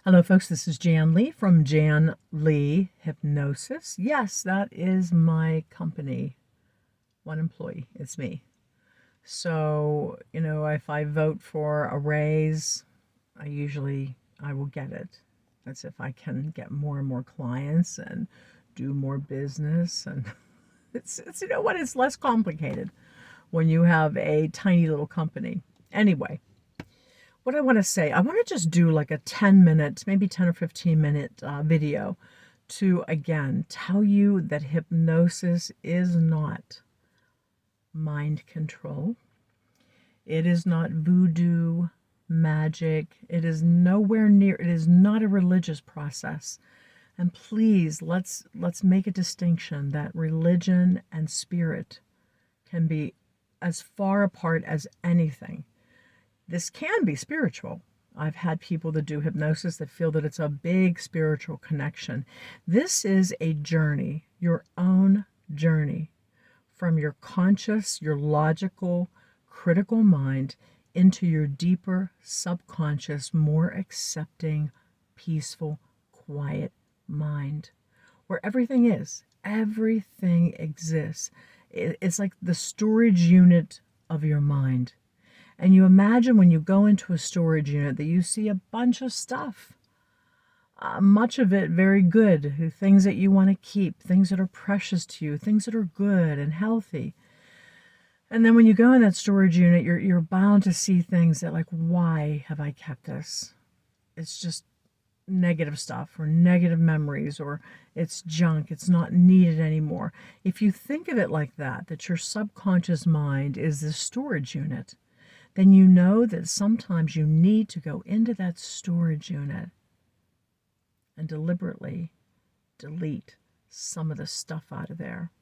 Hello, folks. This is Jan Lee from JanLeeHypnosis. Yes, that is my company. One employee. It's me. So, if I vote for a raise, I will get it. That's if I can get more and more clients and do more business. And it's it's less complicated when you have a tiny little company. Anyway, what I want to say, I want to just do like a 10-minute, maybe 10 or 15-minute video to again tell you that hypnosis is not mind control. It is not voodoo magic. It is nowhere near, it is not a religious process. And please, let's make a distinction that religion and spirit can be as far apart as anything. This can be spiritual. I've had people that do hypnosis that feel that it's a big spiritual connection. This is a journey, your own journey, from your conscious, your logical, critical mind into your deeper subconscious, more accepting, peaceful, quiet mind, where everything is. Everything exists. It's like the storage unit of your mind. And you imagine when you go into a storage unit that you see a bunch of stuff, much of it very good, things that you want to keep, things that are precious to you, things that are good and healthy. And then when you go in that storage unit, you're bound to see things that, like, why have I kept this? It's just negative stuff or negative memories, or it's junk, it's not needed anymore. If you think of it like that your subconscious mind is the storage unit, then you know that sometimes you need to go into that storage unit and deliberately delete some of the stuff out of there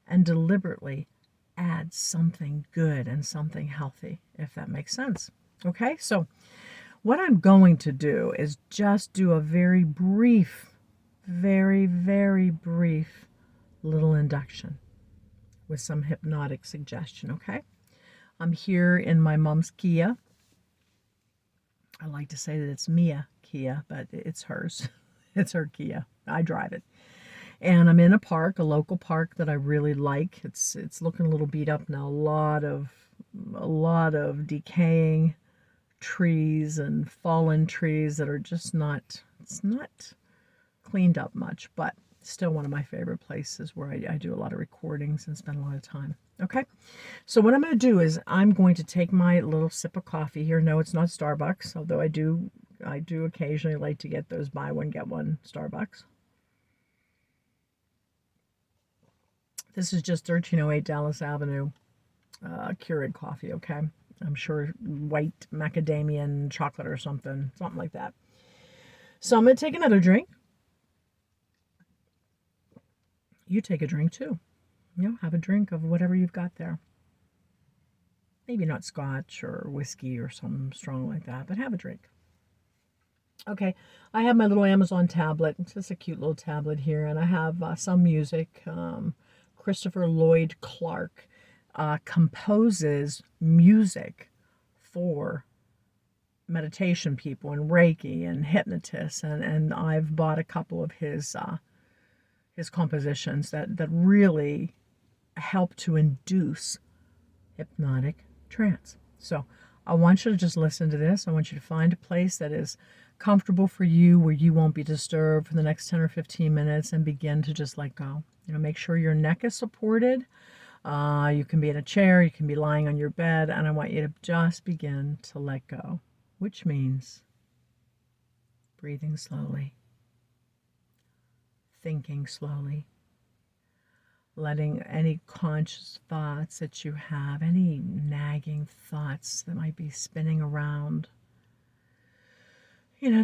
and deliberately add something good and something healthy, if that makes sense. Okay, so what I'm going to do is just do a very brief, very, very brief little induction with some hypnotic suggestion, okay? I'm here in my mom's Kia. I like to say that it's Mia Kia, but it's hers. It's her Kia. I drive it. And I'm in a park, a local park that I really like. It's looking a little beat up now. A lot of decaying trees and fallen trees that are just it's not cleaned up much, but still one of my favorite places where I do a lot of recordings and spend a lot of time. Okay, so what I'm going to do is I'm going to take my little sip of coffee here. No, it's not Starbucks, although I do occasionally like to get those buy one get one Starbucks. This is just 1308 Dallas Avenue, Keurig coffee. Okay, I'm sure white macadamia and chocolate or something like that. So I'm going to take another drink. You take a drink too. Have a drink of whatever you've got there. Maybe not scotch or whiskey or something strong like that, but have a drink. Okay, I have my little Amazon tablet. It's just a cute little tablet here, and I have some music. Christopher Lloyd Clark composes music for meditation people and Reiki and hypnotists, and I've bought a couple of his compositions that really help to induce hypnotic trance. So I want you to just listen to this. I want you to find a place that is comfortable for you, where you won't be disturbed for the next 10 or 15 minutes, and begin to just let go. Make sure your neck is supported. You can be in a chair, you can be lying on your bed, and I want you to just begin to let go, which means breathing slowly, thinking slowly, letting any conscious thoughts that you have, any nagging thoughts that might be spinning around,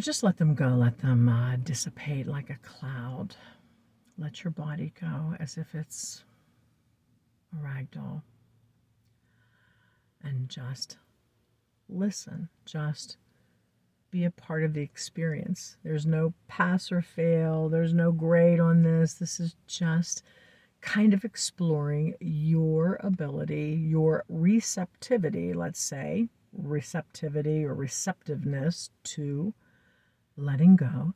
just let them go. Let them dissipate like a cloud. Let your body go as if it's a rag doll. And just listen. Just be a part of the experience. There's no pass or fail. There's no grade on this. This is just kind of exploring your ability, your receptivity, let's say, receptivity or receptiveness to letting go,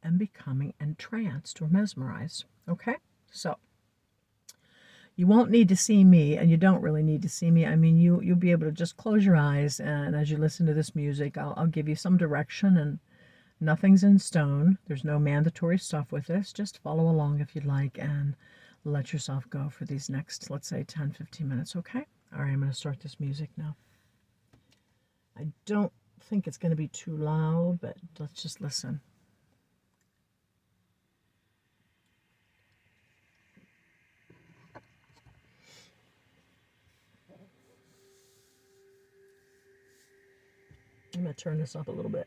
and becoming entranced or mesmerized. Okay? So you won't need to see me, and you don't really need to see me. I mean, you'll be able to just close your eyes, and as you listen to this music, I'll give you some direction, and nothing's in stone. There's no mandatory stuff with this. Just follow along if you'd like, and let yourself go for these next, let's say, 10-15 minutes, okay? All right, I'm going to start this music now. I don't think it's going to be too loud, but let's just listen. I'm going to turn this up a little bit.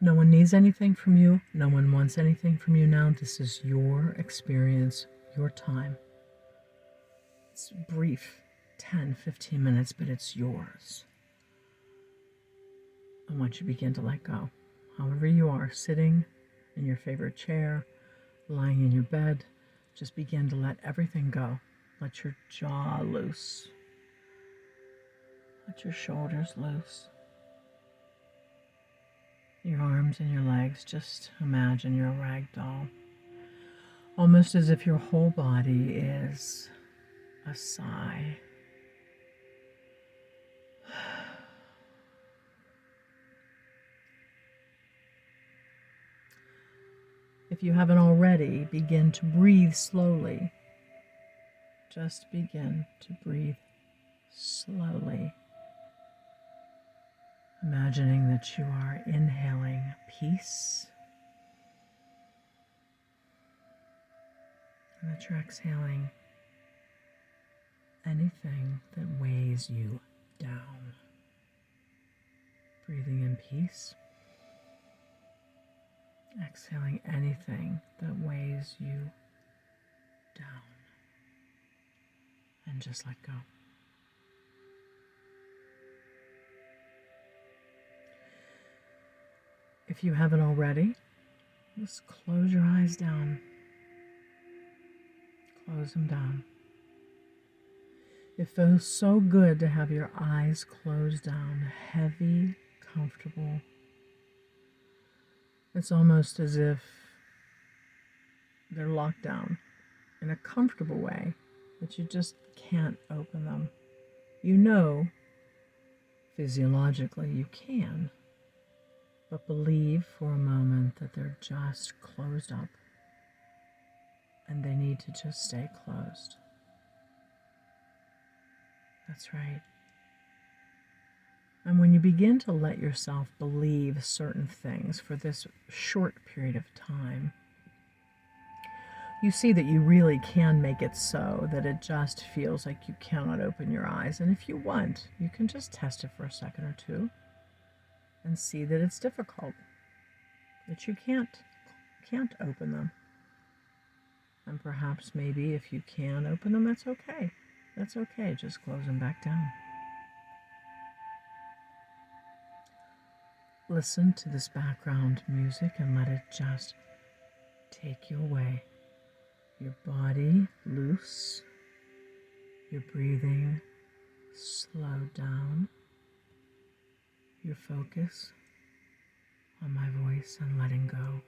No one needs anything from you. No one wants anything from you now. This is your experience, your time. It's brief, 10-15 minutes, but it's yours. And once you begin to let go, however you are, sitting in your favorite chair, lying in your bed, just begin to let everything go. Let your jaw loose. Let your shoulders loose. Your arms and your legs, just imagine you're a rag doll. Almost as if your whole body is a sigh. If you haven't already, begin to breathe slowly. Just begin to breathe slowly. Imagining that you are inhaling peace and that you're exhaling anything that weighs you down. Breathing in peace. Exhaling anything that weighs you down. And just let go. If you haven't already, just close your eyes down. Close them down. It feels so good to have your eyes closed down, heavy, comfortable. It's almost as if they're locked down in a comfortable way that you just can't open them. You know, physiologically you can, but believe for a moment that they're just closed up and they need to just stay closed. That's right. And when you begin to let yourself believe certain things for this short period of time, you see that you really can make it so that it just feels like you cannot open your eyes. And if you want, you can just test it for a second or two and see that it's difficult, that you can't open them. And perhaps maybe if you can open them, that's okay. That's okay. Just close them back down. Listen to this background music and let it just take you away. Your body loose, your breathing slowed down, your focus on my voice and letting go.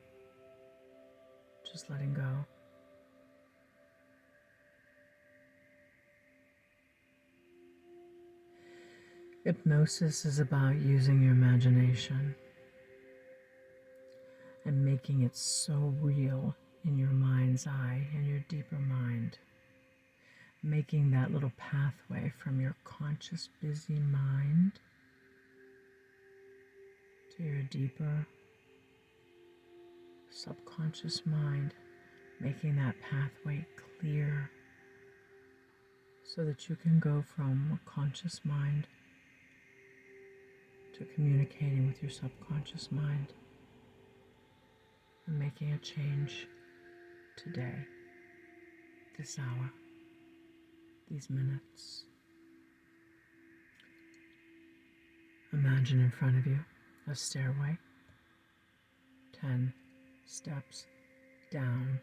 Just letting go. Hypnosis is about using your imagination and making it so real in your mind's eye, in your deeper mind. Making that little pathway from your conscious, busy mind to your deeper subconscious mind. Making that pathway clear so that you can go from a conscious mind to communicating with your subconscious mind and making a change today, this hour, these minutes. Imagine in front of you a stairway, 10 steps down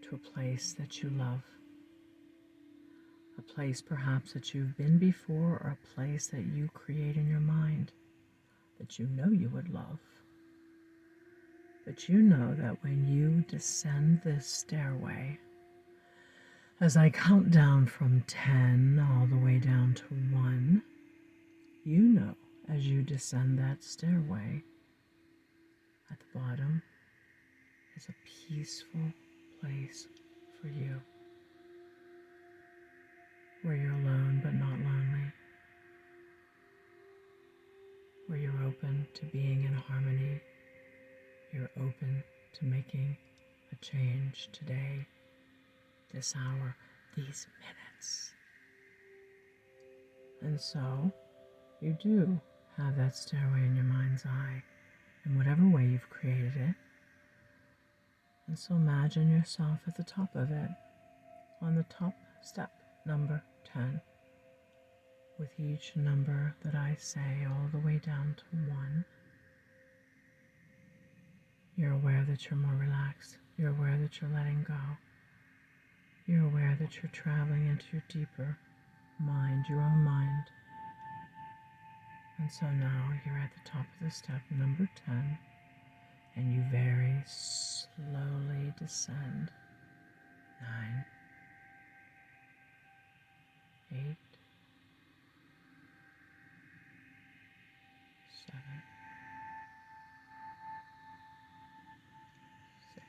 to a place that you love. A place perhaps that you've been before, or a place that you create in your mind that you know you would love. But you know that when you descend this stairway, as I count down from 10 all the way down to 1, you know as you descend that stairway, at the bottom is a peaceful place for you, where you're alone but not lonely, where you're open to being in harmony, you're open to making a change today, this hour, these minutes. And so you do have that stairway in your mind's eye, in whatever way you've created it. And so imagine yourself at the top of it, on the top step, number 10, with each number that I say all the way down to 1. You're aware that you're more relaxed. You're aware that you're letting go. You're aware that you're traveling into your deeper mind, your own mind. And so now you're at the top of the step, number 10, and you very slowly descend. 9, 8, 7, 6, 5.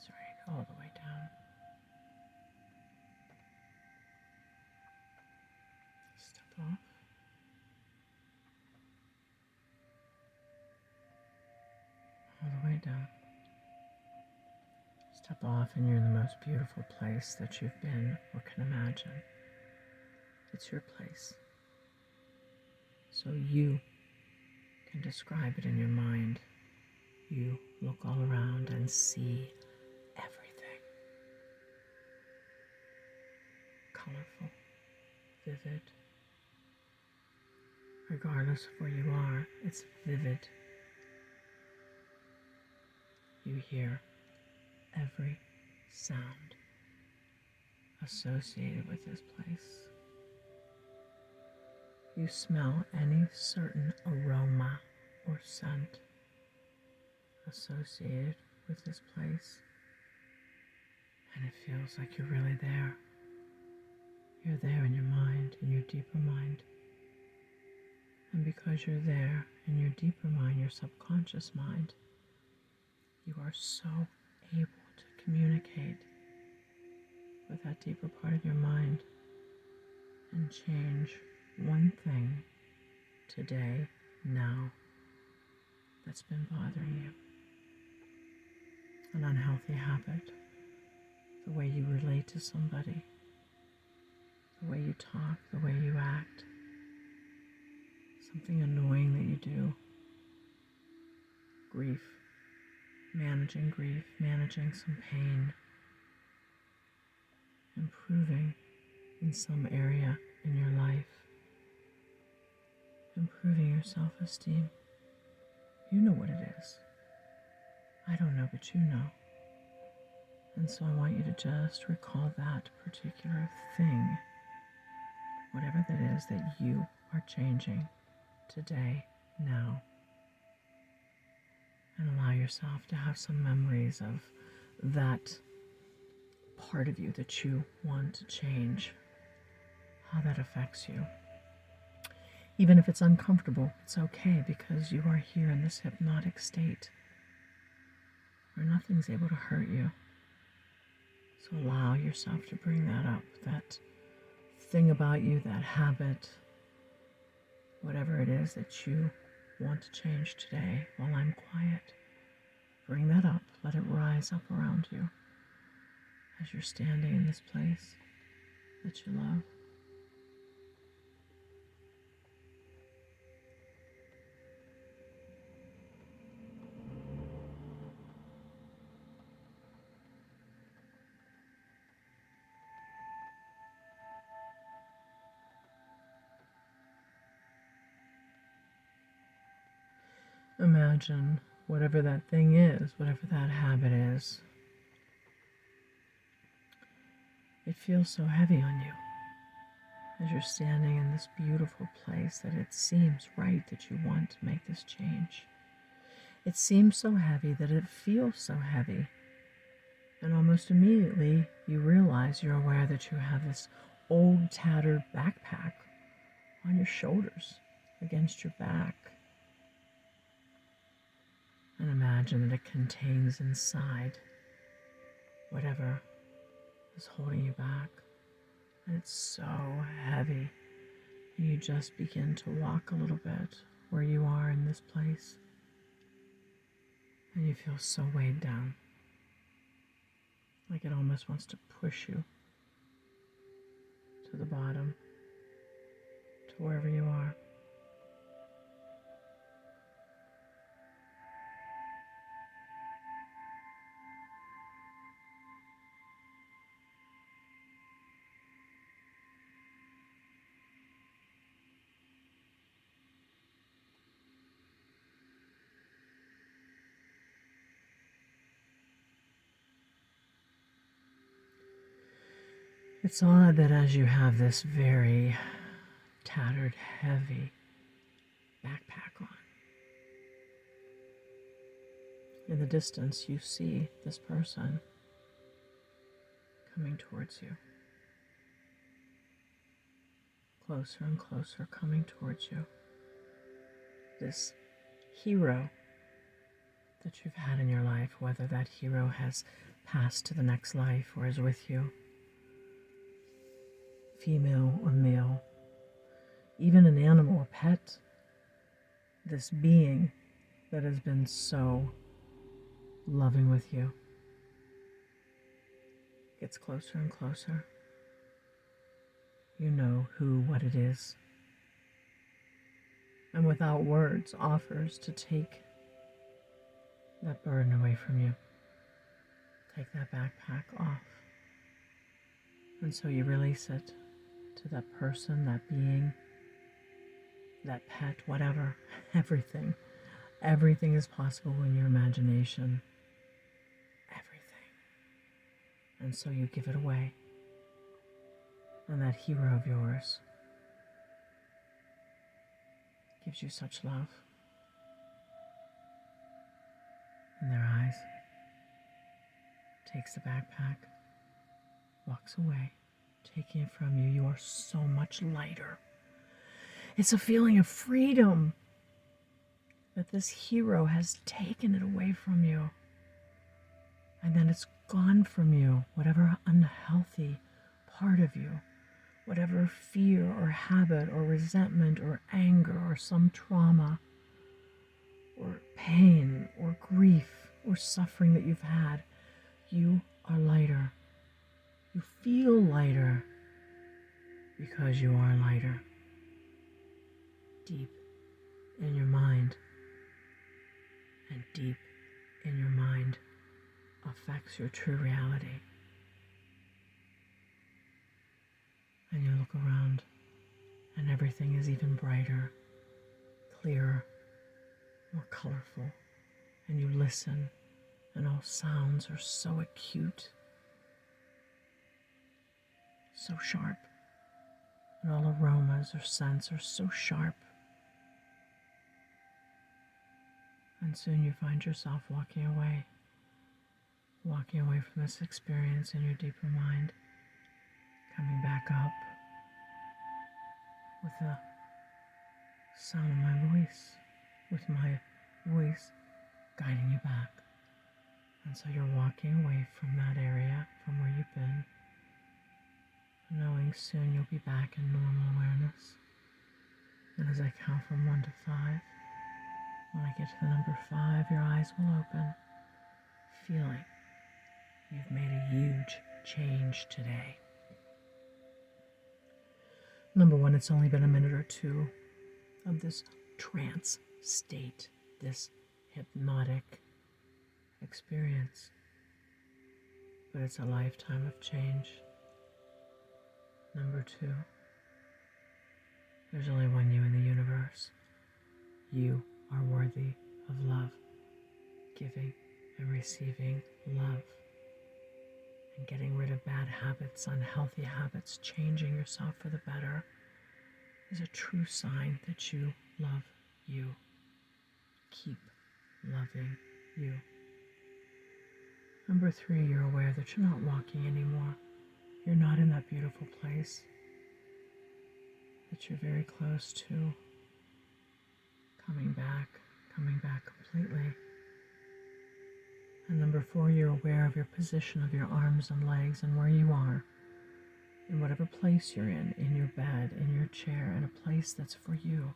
Sorry, all the way down. Step off. All the way down. Step off and you're in the most beautiful place that you've been or can imagine. It's your place. So you can describe it in your mind. You look all around and see everything. Colorful, vivid. Regardless of where you are, it's vivid. You hear every sound associated with this place. You smell any certain aroma or scent associated with this place, and it feels like you're really there. You're there in your mind, in your deeper mind. And because you're there in your deeper mind, your subconscious mind, you are so able to communicate with that deeper part of your mind and change one thing today, now, that's been bothering you. An unhealthy habit, the way you relate to somebody, the way you talk, the way you act, something annoying that you do, grief, managing some pain, improving in some area in your life, improving your self-esteem. You know what it is. I don't know, but you know. And so I want you to just recall that particular thing, whatever that is that you are changing today, now. And allow yourself to have some memories of that part of you that you want to change, how that affects you. Even if it's uncomfortable, it's okay, because you are here in this hypnotic state where nothing's able to hurt you. So allow yourself to bring that up, that thing about you, that habit, whatever it is that you want to change today while I'm quiet. Bring that up. Let it rise up around you. as you're standing in this place that you love. Imagine whatever that thing is, whatever that habit is, it feels so heavy on you as you're standing in this beautiful place that it seems right that you want to make this change. It seems so heavy that it feels so heavy. And almost immediately you realize, you're aware that you have this old tattered backpack on your shoulders against your back. And imagine that it contains inside whatever is holding you back. And it's so heavy. And you just begin to walk a little bit where you are in this place. And you feel so weighed down. Like it almost wants to push you to the bottom, to wherever you are. It's odd that as you have this very tattered, heavy backpack on, in the distance you see this person coming towards you. Closer and closer, coming towards you. This hero that you've had in your life, whether that hero has passed to the next life or is with you, female or male, even an animal or pet, this being that has been so loving with you gets closer and closer. You know who, what it is, and without words offers to take that burden away from you, take that backpack off. And so you release it to that person, that being, that pet, whatever, everything. Everything is possible in your imagination. Everything. And so you give it away. And that hero of yours gives you such love in their eyes, takes the backpack, walks away, taking it from you. You are so much lighter. It's a feeling of freedom that this hero has taken it away from you. And then it's gone from you, whatever unhealthy part of you, whatever fear or habit or resentment or anger or some trauma or pain or grief or suffering that you've had, you are lighter. You feel lighter because you are lighter. Deep in your mind, and deep in your mind affects your true reality. And you look around and everything is even brighter, clearer, more colorful. And you listen and all sounds are so acute, so sharp. And all aromas or scents are so sharp. And soon you find yourself walking away from this experience in your deeper mind, coming back up with the sound of my voice, with my voice guiding you back. And so you're walking away from that area, from where you've been, knowing soon you'll be back in normal awareness. And as I count from 1 to 5, when I get to the number 5, your eyes will open, feeling you've made a huge change today. Number one, it's only been a minute or two of this trance state, this hypnotic experience, but it's a lifetime of change. Number two, there's only one you in the universe. You are worthy of love, giving and receiving love, and getting rid of bad habits, unhealthy habits, changing yourself for the better is a true sign that you love you. Keep loving you. Number three, you're aware that you're not walking anymore. You're not in that beautiful place that you're very close to coming back completely. And number four, you're aware of your position of your arms and legs and where you are, in whatever place you're in your bed, in your chair, in a place that's for you,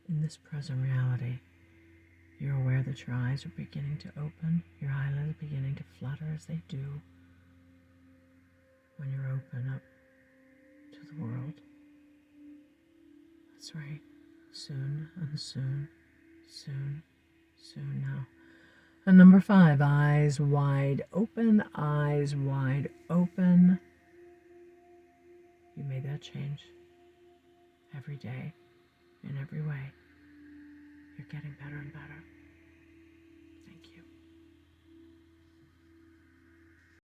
in this present reality. You're aware that your eyes are beginning to open, your eyelids are beginning to flutter as they do when you're open up to the world. That's right. Soon and soon, soon, soon now. And number five, eyes wide open, eyes wide open. You made that change every day, in every way. You're getting better and better.